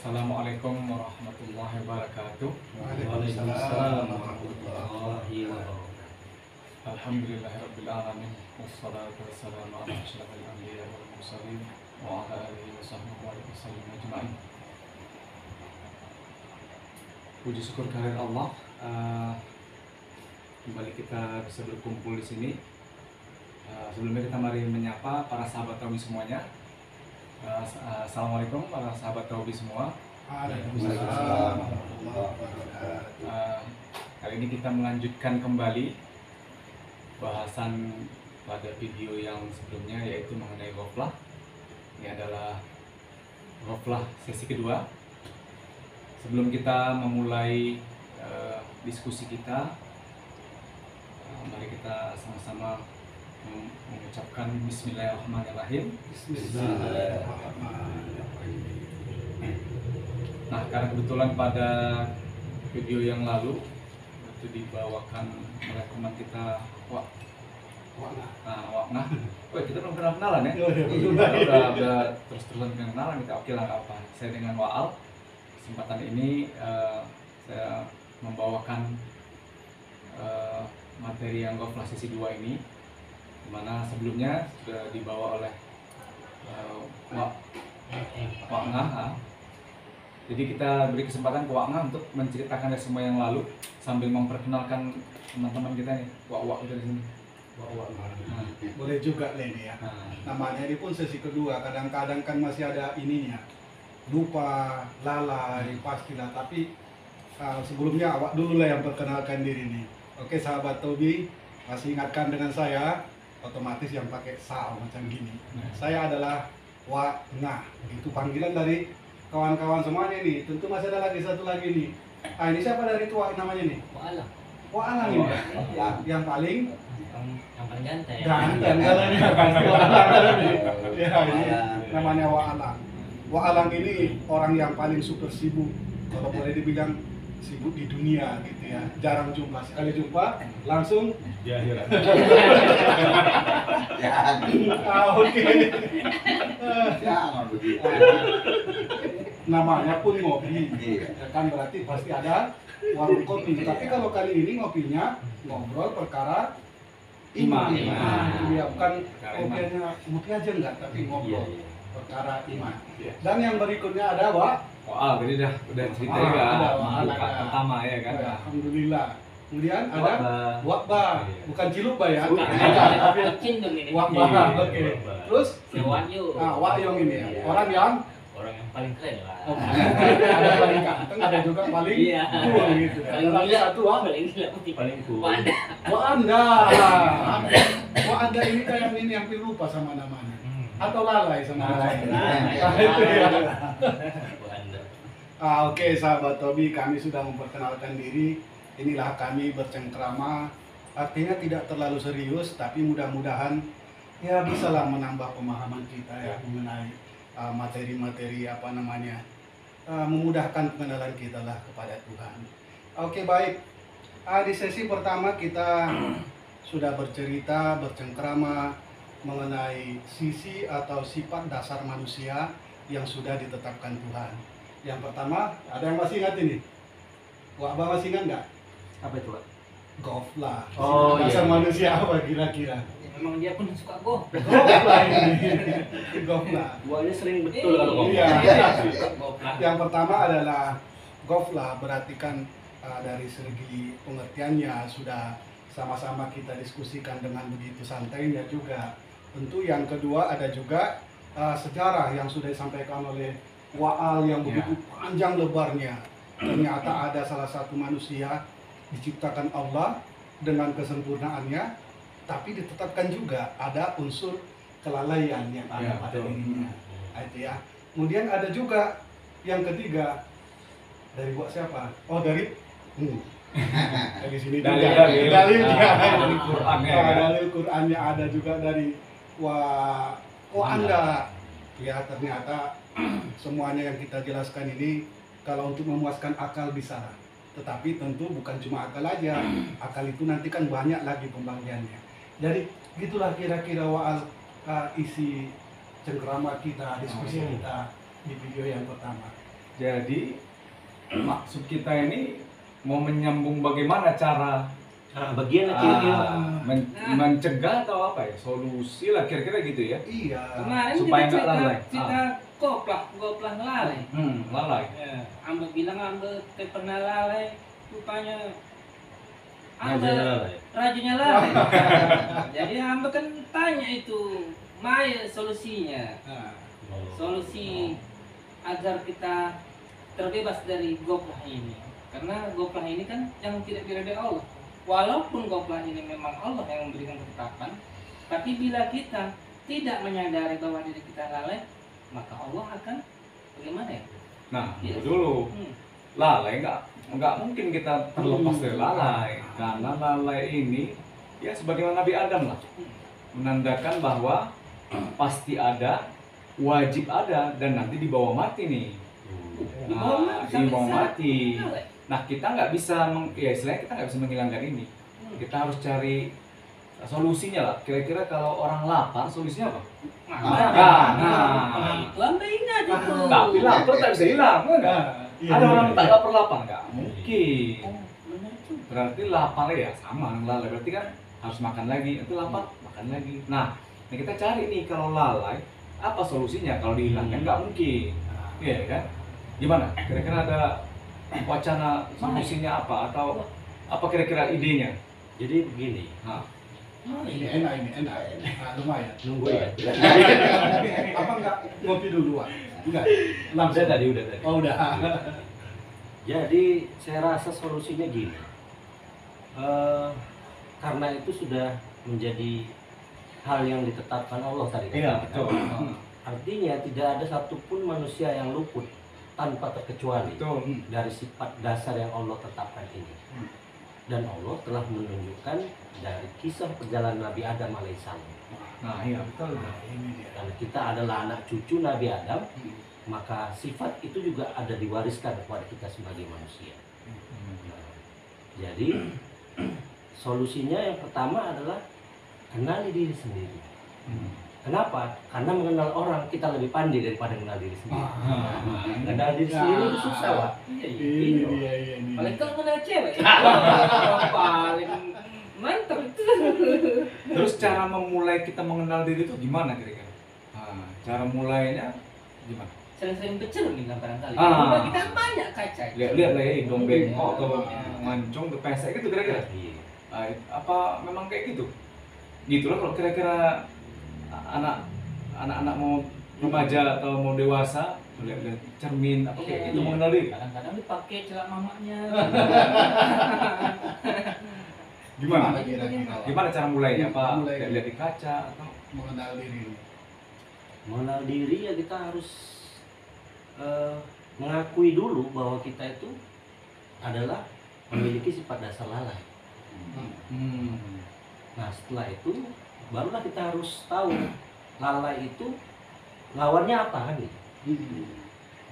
Assalamualaikum warahmatullahi wabarakatuh. Waalaikumsalam warahmatullahi wabarakatuh. Alhamdulillahirabbil alamin wassalatu wassalamu ala asyrafil anbiya wal mursalin wa ala alihi washabbihi wa sallam ajma'in. Puji syukur kehadirat Allah, kembali kita bisa berkumpul di sini. Sebelumnya kita mari menyapa para sahabat Tauhid semuanya. Assalamualaikum para sahabat Tauhid semua. Waalaikumsalam warahmatullahi wabarakatuh. Kali ini kita melanjutkan kembali bahasan pada video yang sebelumnya, yaitu mengenai ghaflah. Ini adalah ghaflah sesi kedua. Sebelum kita memulai diskusi kita, mari kita sama-sama mengucapkan Bismillahirrahmanirrahim. Bismillahirrahmanirrahim. Nah, karena kebetulan pada video yang lalu itu dibawakan oleh teman kita Wakna. Wah, kita belum pernah kenalan ya? Udah terus-terusan kenalan kita. Oke lah, nggak apa. Saya dengan Waal. Kesempatan ini saya membawakan materi yang ghaflah sesi 2 ini, dimana sebelumnya sudah dibawa oleh Wakna. Jadi kita beri kesempatan ke Wakna untuk menceritakan dari semua yang lalu sambil memperkenalkan teman-teman kita nih, Wak kita di sini. Boleh juga ini ya. Namanya ini pun sesi kedua. Kadang-kadang kan masih ada ininya, lupa, lalai, pastilah. Tapi sebelumnya awak dulu lah yang perkenalkan diri nih. Oke sahabat Tobi, masih ingatkan dengan saya, otomatis yang pakai sa macam gini. Saya adalah Wakna. Itu panggilan dari kawan-kawan semuanya nih. Tentu masih ada lagi satu lagi nih. Ini siapa dari tua namanya nih? Wa'alang ini. Yang paling ganteng. Ganteng kalau ini pasti Wa'alang ini. Ya, ini namanya Wa'alang. Wa'alang ini orang yang paling super sibuk. Kalau boleh dibilang sibuk di dunia gitu ya. Jarang jumpa. Sekali jumpa langsung Di akhirat. Oke. Jangan begitu. Namanya pun ngopi. Iya. Ya kan berarti pasti ada warung kopi. Tapi kalau kali ini ngopinya ngobrol perkara iman. Itu dia, bukan ngopi aja enggak, tapi ngobrol perkara iman. Iya. Dan yang berikutnya ada Waal, jadi udah cerita Waal, juga ada Waal, buka ada. pertama ya kan. Alhamdulillah. Kemudian ada Wakba. Wakba, bukan Cilukba ya. Cindung ini. Wakba. Oke. Terus Wahyu. Wakyong ini ya. Orang yang Orang yang paling keren lah. ada paling ganteng, ada juga paling Iya. cool gitu. Paling Ada lagi gila. satu Paling gila. Paling cool. Wanda. Wanda ini kayak ini hampir lupa sama namanya. Atau lalai sama namanya. Lalai. Itu ya. Wanda. Oke sahabat Tobi, kami sudah memperkenalkan diri. Inilah kami bercengkrama. Artinya tidak terlalu serius, tapi mudah-mudahan ya bisalah menambah pemahaman kita ya mengenai materi-materi memudahkan pengenalan kita lah kepada Tuhan. Oke baik. Di sesi pertama kita sudah bercengkrama mengenai sisi atau sifat dasar manusia yang sudah ditetapkan Tuhan. Yang pertama, ada yang masih ingat ini? Wak Abang masih ingat nggak? Apa itu, Pak? Ghaflah. Oh, Sifat dasar iya. manusia apa kira-kira? Emang dia pun suka go. Ghaflah ini. Ghaflah. Buahnya sering betul kalau ngomong. Iya. Goplah. Yang pertama adalah ghaflah, berarti kan dari segi pengertiannya sudah sama-sama kita diskusikan dengan begitu santainya juga. Tentu yang kedua ada juga sejarah yang sudah disampaikan oleh Waal yang begitu panjang lebarnya. Ternyata ada salah satu manusia diciptakan Allah dengan kesempurnaannya, tapi ditetapkan juga ada unsur kelalaian yang ada pada dirinya. Itu ya. Kemudian ada juga yang ketiga dari buat siapa? Oh dari dari sini juga. Dalilnya dari Quran ya. Dalil Qurannya ada juga dari Anda. Ya ternyata semuanya yang kita jelaskan ini kalau untuk memuaskan akal bisa. Tetapi tentu bukan cuma akal aja. Akal itu nanti kan banyak lagi pembagiannya. Jadi gitulah kira-kira Waal isi cengkrama kita, diskusi kita di video yang pertama. Jadi maksud kita ini mau menyambung bagaimana cara Bagian kira-kira mencegah atau apa ya, solusi lah kira-kira gitu ya. Iya. Kemarin Supaya kita nggak lalai. cerita goplah lalai. Lalai. Ya, ambe bilang ambe pernah lalai, rupanya Rajanya lalai. Rajanya lalai. Jadi ambe kan tanya itu, Maya solusinya. Nah, Solusi agar kita terbebas dari goplah ini. Karena goplah ini kan yang tidak diridhoi Allah. Walaupun goplah ini memang Allah yang memberikan ketetapan, tapi bila kita tidak menyadari bahwa diri kita lalai, maka Allah akan bagaimana ya? Nah, Yes. dulu lalai nggak mungkin kita terlepas dari lalai, karena lalai ini ya sebagaimana Nabi Adam lah, menandakan bahwa pasti ada, wajib ada, dan nanti dibawa mati nih. Nah, dibawa mati. Lalai. Nah, kita nggak bisa ya istilahnya kita nggak bisa menghilangkan ini. Kita harus cari solusinya lah. Kira-kira kalau orang lapar solusinya apa? Nah. Itu ambe ingat itu. Tapi lapar tak bisa hilang, enggak? iya, Ada iya, orang iya. tak lapar nggak mungkin. Oh, benar juga. Berarti lapar ya sama lalai. Berarti kan harus makan lagi. Itu lapar makan lagi. Nah, kita cari nih kalau lalai apa solusinya? Kalau dihilangkan nggak mungkin. Iya kan? Gimana? Kira-kira ada wacana solusinya apa atau apa kira-kira idenya? Jadi begini, Nah, Ini enak. Nah, lumayan. nunggu ya. Apa enggak ngopi duluan? Enggak. Udah tadi. Oh, udah. Jadi saya rasa solusinya gini, karena itu sudah menjadi hal yang ditetapkan Allah tadi. iya betul. Artinya tidak ada satupun manusia yang luput tanpa terkecuali Betul. dari sifat dasar yang Allah tetapkan ini. Dan Allah telah menunjukkan dari kisah perjalanan Nabi Adam alaihissalam. Nah, iya betul. Nah, ini dia. Karena kita adalah anak cucu Nabi Adam, maka sifat itu juga ada diwariskan kepada kita sebagai manusia. Jadi solusinya yang pertama adalah kenali diri sendiri. Kenapa? Karena mengenal orang kita lebih pandai daripada mengenal diri sendiri. Mengenal diri sendiri itu susah, Pak. Ini dia. Paling kalau kenal cewek, paling mantap itu. Terus cara memulai kita mengenal diri itu gimana kira-kira? Nah, cara mulainya gimana? Sering-sering bercermin kan barangkali. Ah. Kita kan banyak kaca. Lihat lah ya, hidung bengkok atau mancung pesek gitu kira-kira. Iya. Nah, apa memang kayak gitu? Gitulah kalau kira-kira anak-anak mau remaja atau mau dewasa lihat cermin apa kayak gitu Iya. mengenal diri. Kadang-kadang dipakai celak mamanya. Gimana? kira-kira? Gimana cara mulainya? Apa Mulai. lihat di kaca atau Mengenal diri. Mengenal diri ya kita harus mengakui dulu bahwa kita itu adalah memiliki sifat dasar lalai. Nah setelah itu barulah kita harus tahu lalai itu lawannya apa kan gitu.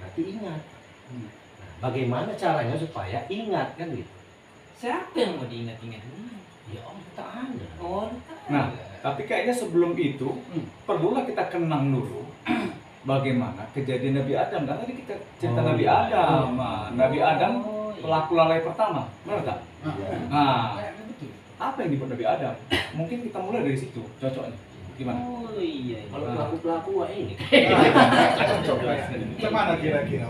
Berarti ingat. Nah, bagaimana caranya supaya ingat kan gitu? Siapa yang mau diingat-ingat? Ya Allah Ta'ala. Oh, Nah, tapi kayaknya sebelum itu perlulah kita kenang dulu bagaimana kejadian Nabi Adam. Karena tadi kita cerita Oh, Nabi iya. Adam. Nah, Nabi Adam Oh, iya. pelaku lalai pertama, benar tak? Nah, Kayaknya betul. apa yang dibuat Nabi Adam? Mungkin kita mulai dari situ, cocoknya. Gimana? Oh iya. Kalau pelaku-pelaku wah ini. Gimana kira-kira?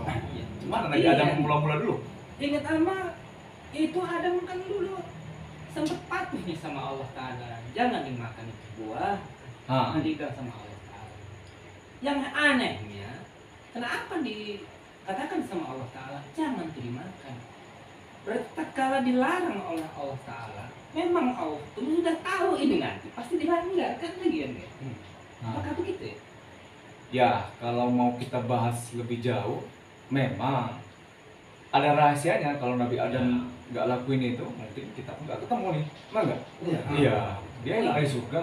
Gimana Nabi Iya. Adam mula-mula dulu? Ingat Alma, itu Adam kan dulu sempat patuh nih sama Allah Ta'ala. Jangan dimakan itu buah. Nah, Nanti bilang sama Allah Ta'ala. Yang anehnya, kenapa dikatakan sama Allah Ta'ala jangan dimakan? Berarti tatkala dilarang oleh Allah Ta'ala, memang Allah itu sudah tahu ini nanti pasti dilanggar kan bagian ya. nah. Apakah begitu ya? Ya, kalau mau kita bahas lebih jauh, memang ada rahasianya. Kalau Nabi Adam nggak lakuin itu, mungkin kita pun nggak ketemu nih, benar nggak? Iya. Iya, dia enak di surga.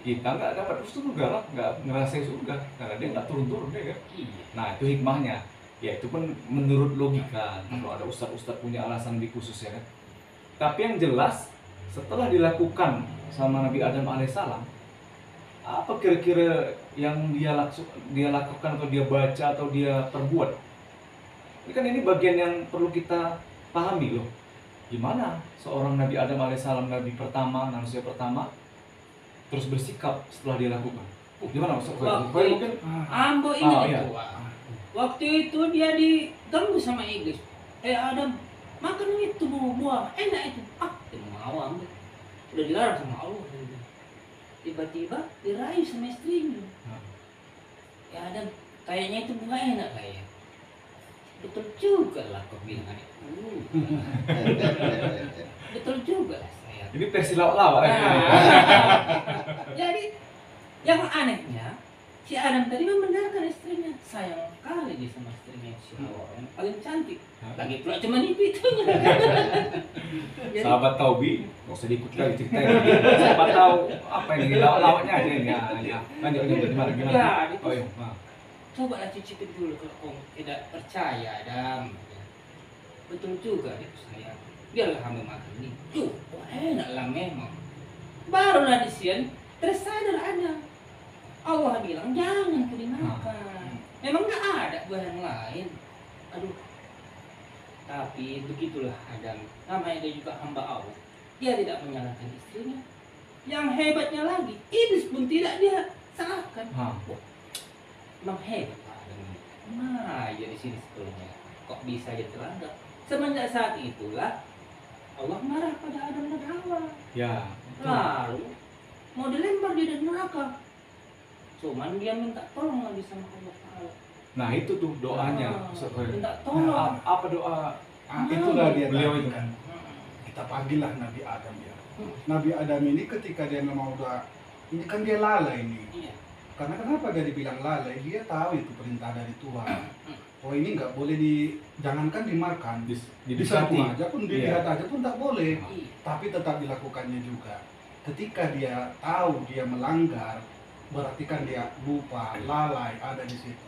Kita nggak dapat surga lah, nggak ngerasain surga, karena dia nggak turun-turun deh kan. Iya. Nah itu hikmahnya. Ya itu pun menurut logika. Kalau ada ustadz-ustadz punya alasan lebih khusus ya kan. Tapi yang jelas setelah dilakukan sama Nabi Adam alaihissalam, apa kira-kira yang dia lakukan atau dia baca atau dia perbuat? ini bagian yang perlu kita pahami loh. Gimana seorang Nabi Adam alaihissalam, nabi pertama, manusia pertama, terus bersikap setelah dia lakukan. Gimana Ustaz Khoir? Khoir mungkin Ambo ingat iya. itu. Waktu itu dia diganggu sama iblis. Adam, makan itu buah, enak itu. Tidak mau Ambo. Udah dilarang sama Allah. Tiba-tiba dirayu sama istrinya. Adam, kayaknya itu buah enak kayak. Betul juga lah kau bilang adik. Betul juga lah saya. ini versi lawak-lawak ya. Jadi yang anehnya si Adam tadi membenarkan istrinya, sayang kali dia sama istrinya si Hawa yang paling cantik. Lagi pula cuma itu. Sahabat Taubi, nggak usah diikut kali ceritanya. Siapa tahu apa ini lawak-lawaknya aja ini. Ya. Lanjut gimana? Ya, itu. Oh iya. Nah. Cobalah cicipin dulu kalau kau tidak percaya, Adam. Betul juga itu sayang. Biarlah hamba makan ini. Enak lah memang. Barulah di sini tersadar Adam. Allah bilang jangan kau dimakan. Memang nggak ada buah yang lain. Aduh. Tapi begitulah Adam. Namanya dia juga hamba Allah. Dia tidak menyalahkan istrinya. Yang hebatnya lagi, iblis pun tidak dia salahkan. Memang hebat Adam. Nah, ya di sini sebetulnya. Kok bisa dia terangkat? Semenjak saat itulah Allah marah pada Adam dan Hawa. Ya. Lalu mau dilempar dia dari neraka. Cuman dia minta tolong lagi sama Allah Taala. Nah itu tuh doanya. Ustaz Khoir. Minta tolong. Apa doa? Itulah dia Beliau tadi itu. kan. Kita panggillah Nabi Adam ya. Nabi Adam ini ketika dia memang udah, ini kan dia lalai ini. Iya. Karena kenapa dia dibilang lalai? Dia tahu itu perintah dari Tuhan. Oh ini nggak boleh jangankan dimakan, disentuh aja pun, dilihat aja pun tak boleh. Iya. Tapi tetap dilakukannya juga. Ketika dia tahu dia melanggar, berarti kan dia lupa, lalai ada di situ.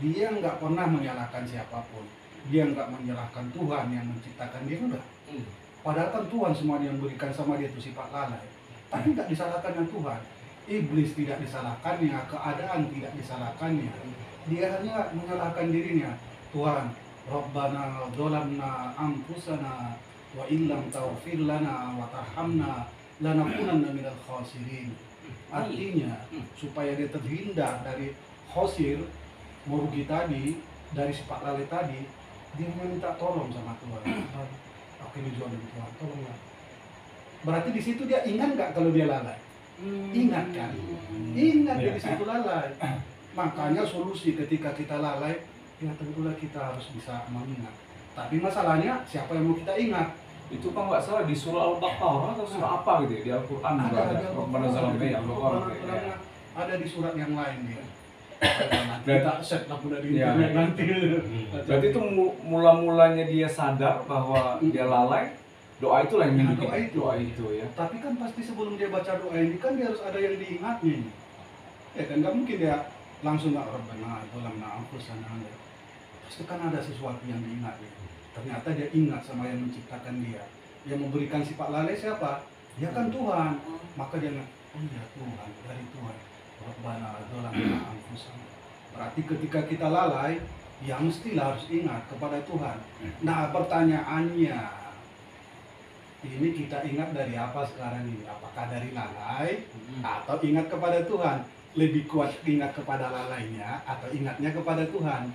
Dia nggak pernah menyalahkan siapapun. Dia nggak menyalahkan Tuhan yang menciptakan dia, enggak. Padahal kan Tuhan semua yang berikan sama dia itu sifat lalai. Tapi nggak disalahkan yang Tuhan. Iblis tidak disalahkannya, keadaan tidak disalahkannya. Dia hanya menyalahkan dirinya. Tuhan, Rabbana dzalamna anfusana wa illam taghfir lana wa tarhamna lanakunanna minal khasirin. Artinya supaya dia terhindar dari khosir, merugi tadi, dari sifat lalai tadi, dia minta tolong sama Tuhan. Aku ini jual dari Tuhan, tolonglah. Berarti di situ dia ingat nggak kalau dia lalai? Ingat kan? Ingat dia di situ lalai. Makanya solusi ketika kita lalai, ya tentulah kita harus bisa mengingat. Tapi masalahnya siapa yang mau kita ingat? Itu kan nggak salah di surah Al-Baqarah atau surah apa gitu ya, di Al-Quran juga ada. Ada di surat yang lain dia. Kita set lah udah di Ya. internet nanti. Berarti itu mula-mulanya dia sadar bahwa dia lalai, doa itulah yang mendukung doa itu ya. Tapi kan pasti sebelum dia baca doa ini kan dia harus ada yang diingatnya. Ya kan nggak mungkin dia langsung nggak Rabbana dzalamna anfusana. Pasti kan ada sesuatu yang diingatnya. Ternyata dia ingat sama yang menciptakan dia. Yang memberikan sifat lalai siapa? Ya kan Tuhan. Maka dia ingat, oh iya Tuhan, dari Tuhan. Rabbana dzalamna anfusana. Berarti ketika kita lalai, ya mestilah harus ingat kepada Tuhan. Nah pertanyaannya, ini kita ingat dari apa sekarang ini? Apakah dari lalai atau ingat kepada Tuhan? Lebih kuat ingat kepada lalainya atau ingatnya kepada Tuhan?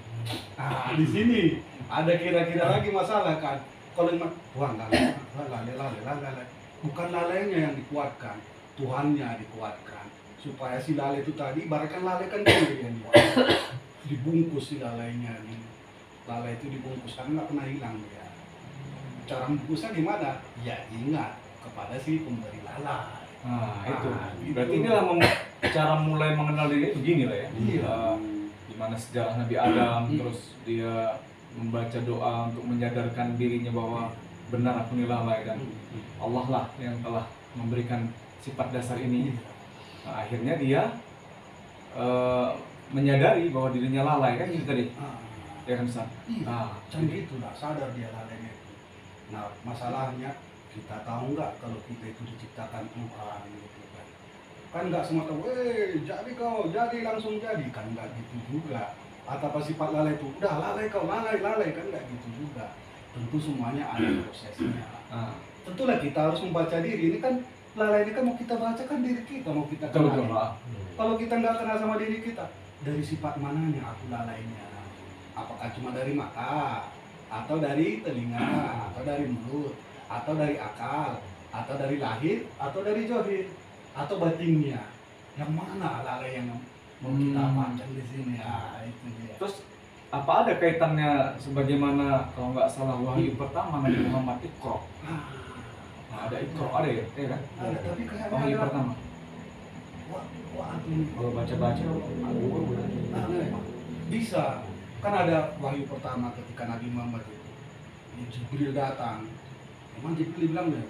Nah, di sini ada kira-kira lagi masalah kan? Kalau ingat Tuhan lalai, bukan lalainya yang dikuatkan, Tuhannya dikuatkan. Supaya si lalai itu tadi, ibaratkan lalai kan dia dibungkus si lalainya. Lalai itu dibungkus karena nggak pernah hilang dia. Cara membungkusnya gimana? Ya ingat kepada si pemberi lalai. Nah itu. Berarti inilah cara mulai mengenal diri begini lah ya. Iya. Gimana sejarah Nabi Adam, terus dia membaca doa untuk menyadarkan dirinya bahwa benar aku ini lalai dan Allah lah yang telah memberikan sifat dasar ini. Nah, akhirnya dia menyadari bahwa dirinya lalai kan itu tadi. Ya kan Ustaz? Iya, canggih itu lah, sadar dia lalainya itu. Nah, masalahnya kita tahu nggak kalau kita itu diciptakan Tuhan gitu kan nggak semua tahu, jadi kau jadi langsung jadi kan nggak gitu juga. atau apa sifat lalai itu udah lalai kau lalai kan nggak gitu juga. Tentu semuanya ada prosesnya. Ah, Tentulah kita harus membaca diri. Ini kan lalai ini kan mau kita baca kan diri kita, mau kita betul betul kenali. Pak. Kalau kita nggak kenal sama diri kita, dari sifat mananya aku lalainya? Apakah cuma dari mata, atau dari telinga, atau dari mulut, atau dari akal, atau dari lahir, atau dari johir, atau batinnya? Yang mana lalai yang mau kita pandang di sini? Ya, itu dia. Terus apa ada kaitannya sebagaimana kalau nggak salah wahyu pertama Nabi Muhammad Iqra? Nah, ada Iqra ada ya, ya kan? Ada, tapi kayaknya Wahyu ada. pertama. Wah, ini. Kalau baca-baca, Nah, bisa. Kan ada wahyu pertama ketika Nabi Muhammad itu. Jibril datang. Memang Jibril bilang ya,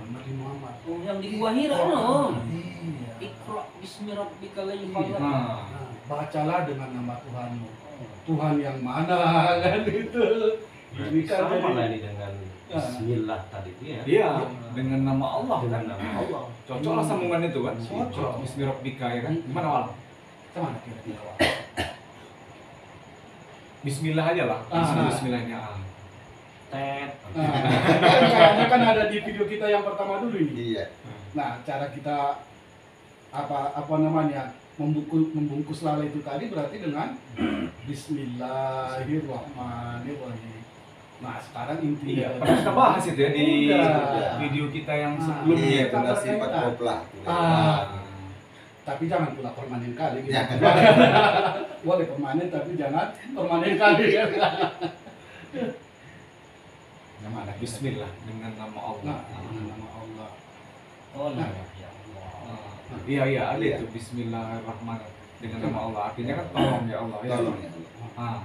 Nabi Muhammad. Oh, yang di Gua Hira no. Iya. Iqra bismi rabbikal ladzi khalaq. Nah, Nah, bacalah dengan nama Tuhanmu. Tuhan yang mana kan itu. Ini kan Sama lah jadi ini dengan Bismillah tadi itu ya. iya dengan nama Allah Dengan kan. nama Allah. Cocok lah sambungan itu kan. Cocok. Bismillahirrahmanirrahim ya kan. Gimana Wal? Kemana kira-kira? Wak? Bismillah aja lah. Bismillahnya. Tet. Nah, kayaknya kan ada di video kita yang pertama dulu ini. Iya. Nah, cara kita apa namanya membungkus lalai itu tadi berarti dengan Bismillahirrahmanirrahim. Nah, sekarang intinya Iya, pernah kita bahas itu ya di Udah. video kita yang Nah, sebelumnya Iya, itu. tentang sifat koplah. tapi jangan pula permanen kali gitu. Jangan. Boleh permanen tapi jangan permanen kali ya. Yang mana? Bismillah dengan nama Allah. Nah, dengan nama Allah. Oh, Nah. ya Allah. Iya iya ada Iya. itu Bismillahirrahmanirrahim dengan nama Allah. Artinya kan tolong ya Allah. Ya. Tolong ya. Ah.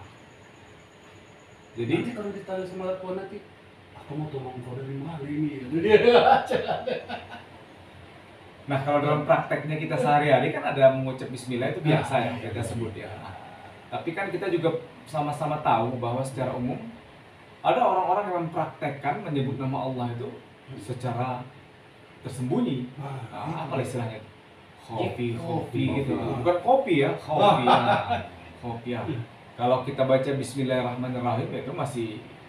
Jadi Jadi kalau ditanya sama Tuhan nanti, aku mau tolong kau dari mana ini? nah kalau dalam prakteknya kita sehari-hari kan ada mengucap Bismillah itu biasa ya kita sebut ya. Tapi kan kita juga sama-sama tahu bahwa secara umum ada orang-orang yang mempraktekkan menyebut nama Allah itu secara tersembunyi. Nah, apa istilahnya? Khofi, khofi gitu. Bukan kopi ya, khofi. Khofi ya. Kalau kita baca Bismillahirrahmanirrahim itu masih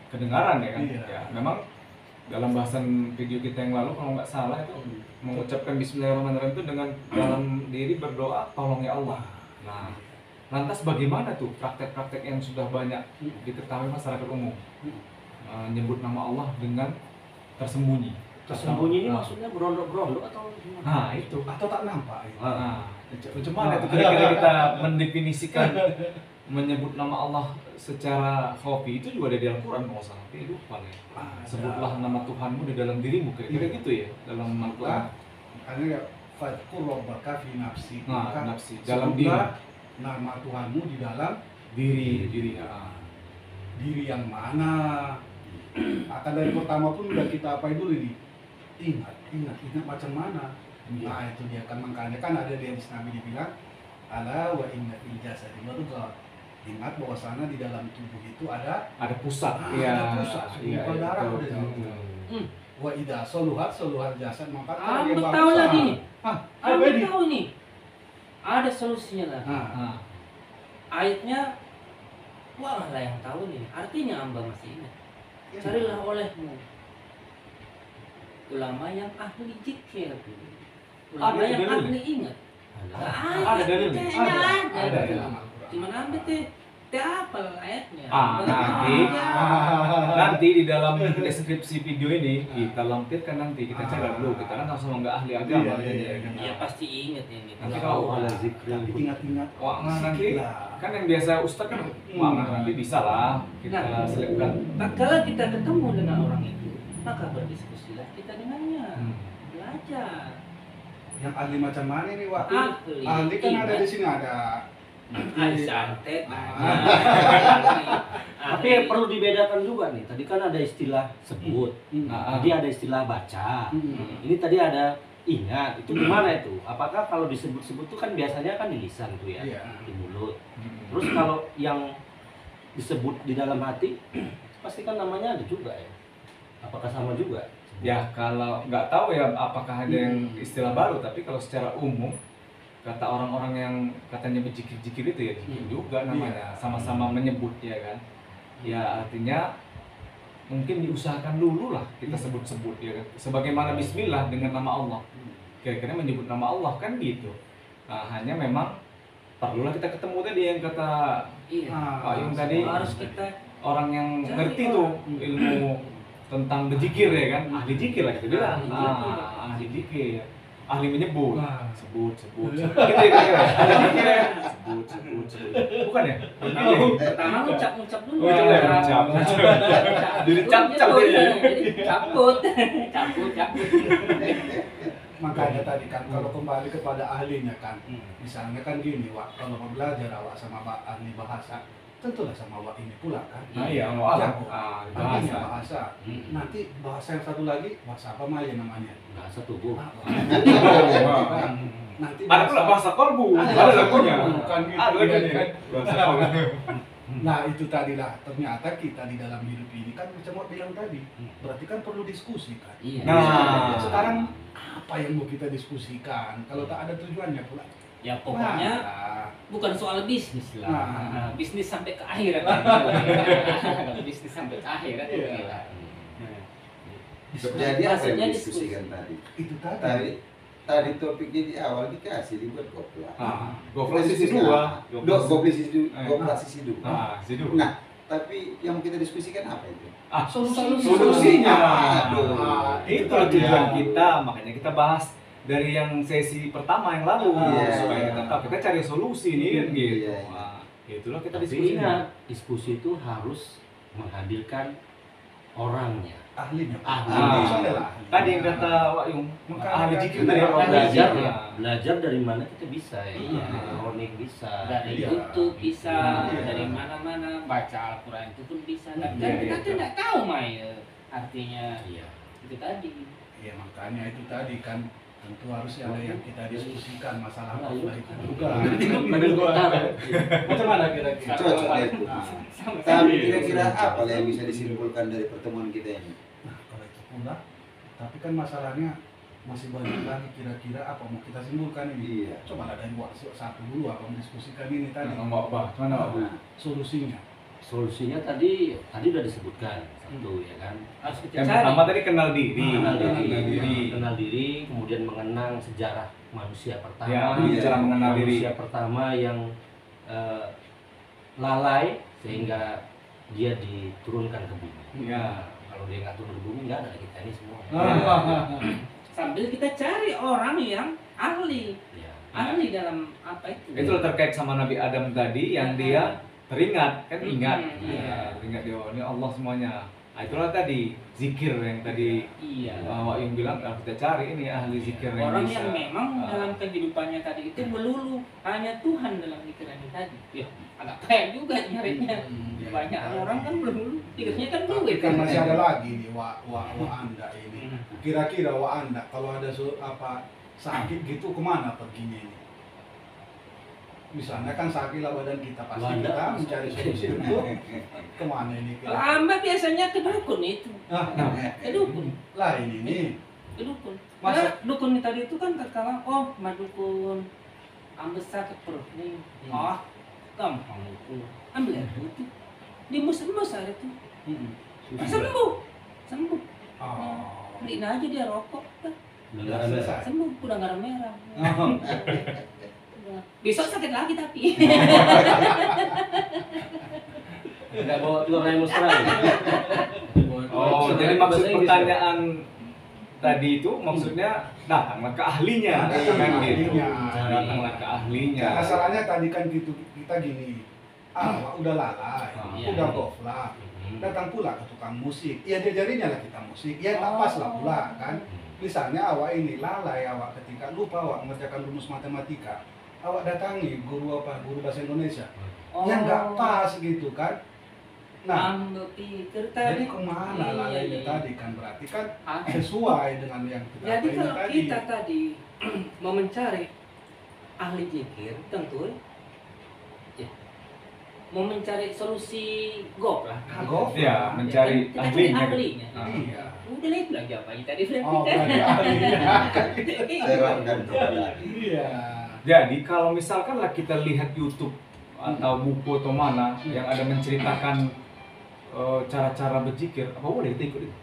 kedengaran ya kan? Iya. Ya, memang dalam bahasan video kita yang lalu kalau nggak salah itu mengucapkan Bismillahirrahmanirrahim itu dengan dalam diri berdoa tolong ya Allah. Nah, lantas bagaimana tuh praktek-praktek yang sudah banyak diketahui masyarakat umum menyebut nama Allah dengan tersembunyi? Tersembunyi ini Nah, maksudnya berondok-berondok atau gimana? nah itu. Atau tak nampak. Ya? Nah, macam mana itu kira-kira kita mendefinisikan menyebut nama Allah secara khofi itu juga ada di Al-Quran kalau salah, tapi lupa ya. Sebutlah nama Tuhanmu di dalam dirimu, kira-kira gitu ya dalam Al-Quran. Makanya ya, fadkur rabbaka fi nafsi. Nah, Maka nafsi dalam diri, sebutlah nama Tuhanmu di dalam diri. diri yang mana. Akan dari pertama pun udah kita apain dulu ini. Ingat macam mana. Nah itu dia kan, makanya kan ada di hadis Nabi dibilang ala wa inna fil jasadi mudghah. Ingat bahwasanya di dalam tubuh itu ada Ada pusat, ada pusat, iya, segumpal darah betul, udah betul, gitu. betul. Wa idza soluhat jasad, maka kalau dia Anda bagus, tahu lagi nih. Ah, apa Anda ini? tahu nih. Ada solusinya lah. Nah, Nah, Ayatnya wah lah yang tahu nih. Artinya Amba masih ingat. Carilah olehmu ulama yang ahli zikir, ulama Ada yang dalilnya? ahli ingat. Ada dalilnya? Ada. Ada. Cuman Anda teh hafal ayatnya. nanti di dalam deskripsi video ini kita lampirkan, nanti kita cek dulu, kita kan sama nggak ahli agama Iya, ya kan. Ya pasti ingat ini. Nanti kalau ada zikir ingat-ingat. wah nanti lah. kan yang biasa Ustadz kan wah nanti bisa lah kita selipkan. Nah, kalau kita ketemu dengan orang itu, maka berdiskusilah kita dengannya. Belajar. Yang ahli macam mana nih, Wak? Ahli. Ahli kan ada Ingat. di sini ada. Ahli santet. Tapi perlu dibedakan juga nih. Tadi kan ada istilah sebut, Nah, tadi ada istilah baca. Hmm. Ini tadi ada ingat. Itu gimana itu? Apakah kalau disebut-sebut itu kan biasanya kan di lisan tuh ya, Iya. di mulut. Terus kalau yang disebut di dalam hati, pasti kan namanya ada juga ya. Apakah sama juga? ya kalau nggak tahu ya apakah ada yang istilah baru, tapi kalau secara umum kata orang-orang yang katanya berzikir-zikir itu ya zikir juga namanya, sama-sama menyebut ya kan. Ya artinya mungkin diusahakan dulu lah kita sebut-sebut ya kan. Sebagaimana bismillah dengan nama Allah. Kira-kira menyebut nama Allah kan gitu. Nah, hanya memang perlulah kita ketemu tadi yang kata Iya. Pak Yung tadi, Harus kita orang yang Cari ngerti orang. tuh ilmu tentang berzikir ya kan, ahli zikir lah kita bilang. Ahli zikir. Ahli zikir, ahli menyebut, Nah. sebut gitu ya kira-kira. Ahli zikir ya, sebut. Bukan ya? pertama ngucap dulu. Oh, itu ya, ngucap. Jadi cap-cap ya. ya. Jadi cabut. cabut. Makanya tadi kan kalau kembali kepada ahlinya kan, misalnya kan gini, Wak, kalau mau belajar awak sama ahli bahasa, tentulah sama Wak ini pula kan. Nah iya, Allah. Jago. Bahasa. Ahlinya bahasa. Nanti bahasa yang satu lagi bahasa apa Maya namanya? Bahasa tubuh. Nanti Ada pula bahasa kolbu, ada lagunya. Bukan gitu. Ada lagunya kan. Bahasa kolbu. Nah itu tadilah ternyata kita di dalam hidup ini kan macam Wak bilang tadi, berarti kan perlu diskusi kan. Iya. Nah. Sekarang apa yang mau kita diskusikan kalau tak ada tujuannya pula? Ya pokoknya Nah, bukan soal bisnis lah. Nah. Bisnis sampai ke akhirat. Bisnis sampai ke akhirat. Iya. Jadi apa yang Maksudnya diskusikan tadi? itu tadi. Tadi topiknya di awal dikasih dibuat gopla. Gopla sisi 2. Gopla sisi 2. Nah, sisi 2. Nah, tapi yang kita diskusikan apa itu? Solusinya. Aduh. Itu tujuan kita, makanya kita bahas dari yang sesi pertama yang lalu Iya. supaya kita tahu kita cari solusi nih kan gitu. Iya. Nah, itulah kita Tapi diskusi. ingat, diskusi itu harus menghadirkan orangnya. Ahlinya. Ahli. Soalnya lah. Tadi yang kata Wak Yung, ahli zikir tadi Kalau ahli belajar zikir. ya, belajar dari mana kita bisa ya. Iya. Elektronik bisa. Dari Iya. YouTube bisa, Iya. dari mana-mana baca Al-Quran itu pun bisa. Tapi Iya, kan kita iya. tidak tahu Mai artinya Iya. itu tadi. Ya makanya itu tadi kan tentu harus ada yang kita diskusikan masalah Nah, gopla iya. itu juga. Padahal kita Macam mana kira-kira? Cocok deh itu. Sama-sama. Tapi kira-kira apa yang bisa disimpulkan dari pertemuan kita ini? Nah, kalau itu pula, tapi kan masalahnya masih banyak lagi kira-kira apa mau kita simpulkan ini. Iya. Coba ada yang buat satu dulu apa mendiskusikan ini tadi. Mbak Bah, mana Mbak Bah? Solusinya. Solusinya tadi udah disebutkan satu ya kan. Harus kita Yang cari. pertama tadi kenal diri. Kenal diri, kemudian mengenang sejarah manusia pertama. Ya, Iya. cara mengenal diri. Manusia pertama yang lalai sehingga dia diturunkan ke bumi. Iya. Kalau dia nggak turun ke bumi nggak ada kita ini semua. Sambil kita cari orang yang ahli, Ya. ahli dalam apa itu. Itu terkait sama Nabi Adam tadi yang dia teringat, kan ingat. Iya. Teringat dia, oh, ini Allah semuanya. Nah, itulah tadi zikir yang tadi Iya. Wak Yung bilang kita cari ini ahli zikir yang Orang bisa. yang memang Ah. dalam kehidupannya tadi itu melulu hanya Tuhan dalam pikirannya tadi. Ya, agak payah juga nyarinya. Banyak orang kan melulu pikirnya kan Tapi duit kan masih ada lagi nih wa anda ini. Hmm. Kira-kira wa anda kalau ada apa sakit gitu kemana perginya ini? Misalnya kan sakit lah badan kita pasti Wanda. kita mencari solusi untuk kemana ini Kalau kira? Amba biasanya ke dukun itu, ke dukun, Lah ini nih. ke dukun. Masa- Karena dukun tadi itu kan terkala, oh madukun, Amba sakit perut nih, oh gampang itu, ambil air putih, dimus-mus air itu, sembuh, Oh. beliin aja dia rokok, kan. Udah Udah selesai. Sembuh, udah garam merah. Oh. Udah. Besok sakit lagi tapi. nggak bawa telur ayam Australia. Oh, jadi maksud pertanyaan tadi itu maksudnya datanglah ke ahlinya, Iya, kan ke gitu. ahlinya. Datanglah ke ahlinya. Nah, masalahnya tadi kan gitu kita gini. Wak udah lalai, Iya. udah gofla. Datang pula ke tukang musik. Ya diajarinya lah kita musik. Ya tak pas lah pula kan. Misalnya awak ini lalai awak ketika lupa awak mengerjakan rumus matematika. Awak datangi guru bahasa Indonesia. Yang nggak pas gitu kan. Nah, Amba pikir jadi tadi. kemana Iya, lalainya iya. tadi kan berarti kan Ah, sesuai dengan yang kita Jadi apa ini kalau tadi. kita tadi mau mencari ahli zikir, tentu ya, mau mencari solusi gop lah. Gop. Ya, mencari Kita cari ahlinya. ahlinya. Ah. Iya. Udah lah itu lagi apa tadi Oh, berarti ahlinya. Serahkan kepada Iya. Jadi kalau misalkan lah kita lihat YouTube atau buku atau mana yang ada menceritakan cara-cara berzikir, apa boleh kita ikut itu?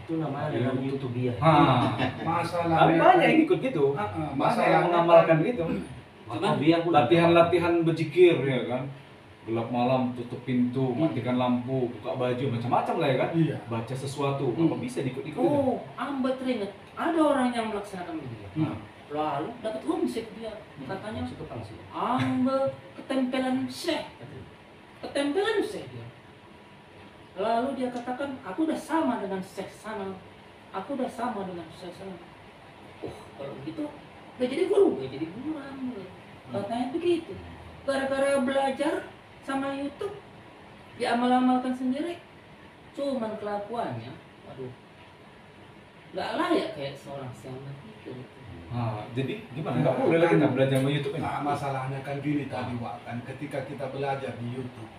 Itu namanya dalam YouTube dia. Tapi Masalahnya banyak yang ikut gitu, banyak yang mengamalkan gitu. Latihan-latihan berzikir ya kan. Gelap malam, tutup pintu, matikan lampu, buka baju, macam-macam lah ya kan. Iya. Baca sesuatu, apa bisa diikut-ikut itu? Oh, amba teringat ada orang yang melaksanakan begitu. Lalu dapat omset dia. Katanya amba ketempelan syekh. Ketempelan syekh dia. Lalu dia katakan, aku udah sama dengan syekh sana. Aku udah sama dengan syekh sana. Oh, kalau begitu, udah jadi guru, amba. Katanya begitu. Gara-gara belajar sama YouTube, diamal-amalkan sendiri. Cuman kelakuannya, waduh, nggak layak kayak seorang siamat itu. Jadi gimana? Nggak boleh lah kita belajar sama YouTube ini. Nah, masalahnya kan gini tadi, Wak, kan ketika kita belajar di YouTube,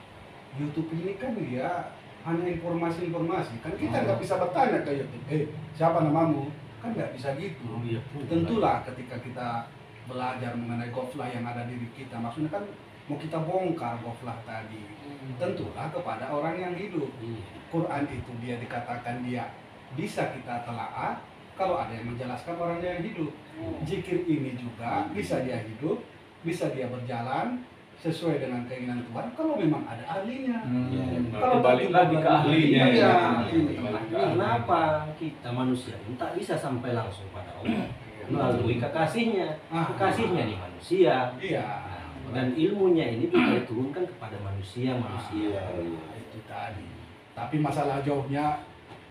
YouTube ini kan dia hanya informasi-informasi, kan kita nggak bisa bertanya ke YouTube, siapa namamu? Kan nggak bisa gitu. Tentulah ketika kita belajar mengenai goflah yang ada di diri kita, maksudnya kan mau kita bongkar goflah tadi, tentulah kepada orang yang hidup. Quran itu dia dikatakan dia bisa kita telaah kalau ada yang menjelaskan orang yang hidup. Zikir ini juga bisa dia hidup, bisa dia berjalan sesuai dengan keinginan Tuhan kalau memang ada ahlinya. Kalau balik lagi ke ahlinya. Iya. Kenapa kita manusia tak bisa sampai langsung pada Allah melalui kekasihnya? Kekasihnya di manusia. Iya. Dan ilmunya ini kita turunkan kepada manusia. Itu tadi. Tapi masalah jauhnya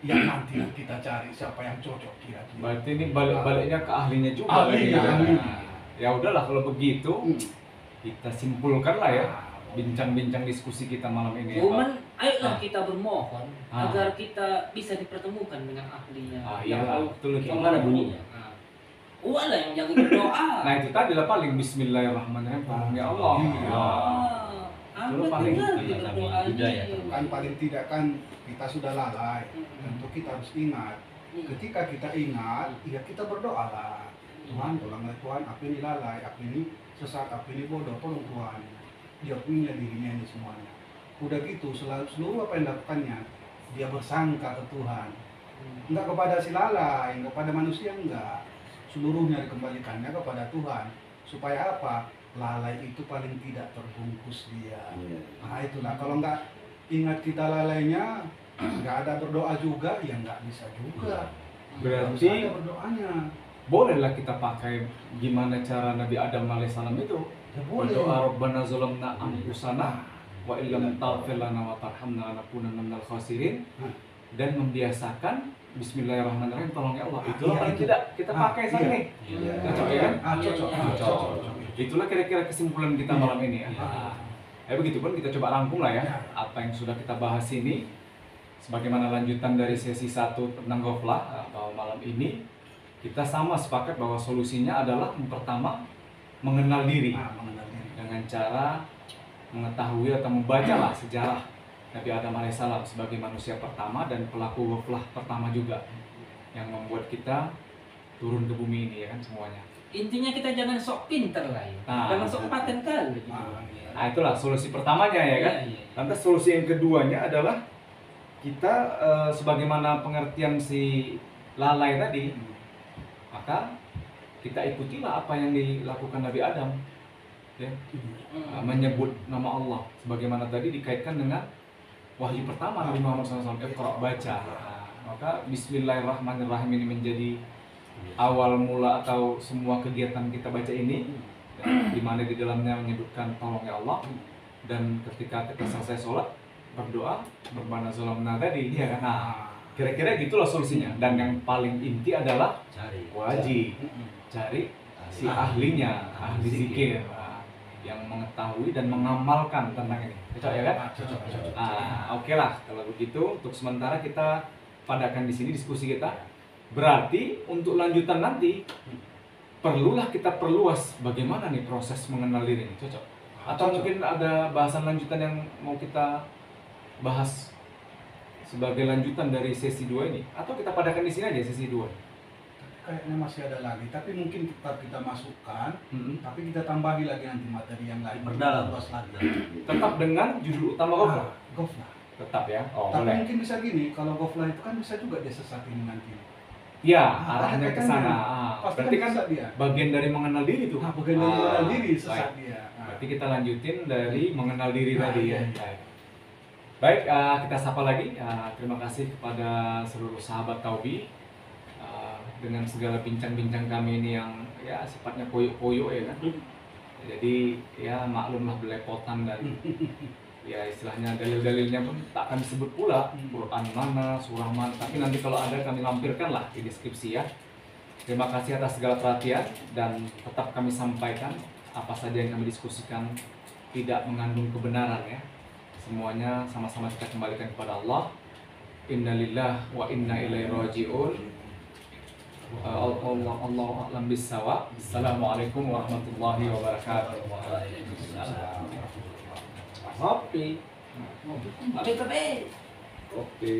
yang nanti kita cari siapa yang cocok kira-kira. Berarti ini balik-baliknya ke ahlinya juga. Ahlinya, lagi. ahlinya. Ya udahlah kalau begitu kita simpulkan lah ya bincang-bincang diskusi kita malam ini. Cuman ayolah kita bermohon agar kita bisa dipertemukan dengan ahlinya. Iya, betul itu. Gimana bunyinya? Walah yang jago berdoa. Nah itu tadi lah paling Bismillahirrahmanirrahim. Ya Allah. Amba paling tinggal iya, berdoa budaya, ini. Kan paling tidak kan kita sudah lalai. Tentu kita harus ingat. Ketika kita ingat, ya kita berdoa lah. Tuhan, tolonglah Tuhan, aku ini lalai, aku ini sesat, aku ini bodoh, tolong Tuhan. Dia punya dirinya ini semuanya. Udah gitu, seluruh apa yang dilakukannya, dia bersangka ke Tuhan. Enggak kepada si lalai, enggak kepada manusia, enggak. Seluruhnya dikembalikannya kepada Tuhan. Supaya apa? Lalai itu paling tidak terbungkus dia. Nah itulah, kalau enggak ingat kita lalainya, enggak ada berdoa juga, ya enggak bisa juga. Harus Berarti ada berdoanya. bolehlah kita pakai gimana cara Nabi Adam alaihissalam itu. Ya boleh. Berdoa Rabbana zalamna anfusana wa illam taghfir lana wa tarhamna lanakunanna minal khasirin, dan membiasakan Bismillahirrahmanirrahim, tolong ya Allah. Itulah paling tidak kita pakai saat ini. Cocok ya kan? Cocok. Itulah kira-kira kesimpulan kita malam ini ya. Begitu pun kita coba rangkum lah ya apa yang sudah kita bahas ini sebagaimana lanjutan dari sesi 1 tentang goflah atau malam ini. Kita sama sepakat bahwa solusinya adalah yang pertama mengenal diri dengan cara mengetahui atau membaca lah sejarah Nabi Adam alaihissalam sebagai manusia pertama dan pelaku goflah pertama juga yang membuat kita turun ke bumi ini ya kan semuanya. Intinya kita jangan sok pinter lah ya. Jangan sok paten kali. Nah itulah solusi pertamanya ya kan. Lantas solusi yang keduanya adalah kita sebagaimana pengertian si lalai tadi, maka kita ikutilah apa yang dilakukan Nabi Adam ya. Menyebut nama Allah sebagaimana tadi dikaitkan dengan wahyu pertama Nabi Muhammad SAW, Iqra, baca. Maka Bismillahirrahmanirrahim ini menjadi awal mula atau semua kegiatan kita baca ini, di mana di dalamnya menyebutkan tolong ya Allah, dan ketika kita selesai sholat berdoa berbana zalamna tadi ya kan. Nah, kira-kira gitulah solusinya. Dan yang paling inti adalah wajib cari si ahlinya, ahli zikir yang mengetahui dan mengamalkan tentang ini. Cocok ya kan? Cocok. Oke lah kalau begitu untuk sementara kita padakan di sini diskusi kita. Berarti untuk lanjutan nanti perlulah kita perluas bagaimana nih proses mengenal diri ini. Cocok? Atau mungkin ada bahasan lanjutan yang mau kita bahas sebagai lanjutan dari sesi 2 ini, atau kita padakan di sini aja sesi 2. kayaknya masih ada lagi, tapi mungkin tetap kita masukkan, Mm-mm. tapi kita tambahi lagi nanti materi yang lain, Perdalam. luas lagi. Tetap dengan judul utama Gofla. Gofla. Tetap ya. Oh, Tapi boleh. mungkin bisa gini, kalau Gofla itu kan bisa juga dia sesat ini nanti. Ya, Ah, arahnya ke kan sana. dia. Pasti Berarti kan sesat dia. bagian dari mengenal diri tuh. Bagian dari mengenal diri baik. sesat dia. Berarti kita lanjutin dari mengenal diri Nah, tadi ya. iya, iya. Baik. Baik, kita sapa lagi. Terima kasih kepada seluruh sahabat Taubi dengan segala bincang-bincang kami ini yang ya sifatnya koyo-koyo ya kan. Jadi ya maklumlah belepotan dan ya istilahnya dalil-dalilnya pun tak akan disebut pula Quran mana, surah mana. Tapi nanti kalau ada kami lampirkan lah di deskripsi ya. Terima kasih atas segala perhatian dan tetap kami sampaikan apa saja yang kami diskusikan tidak mengandung kebenaran ya. Semuanya sama-sama kita kembalikan kepada Allah. Innalillah wa inna ilaihi raji'un. Allah a'lam bissawab. Assalamualaikum warahmatullahi wabarakatuh. Ngopi. Tapi Oke.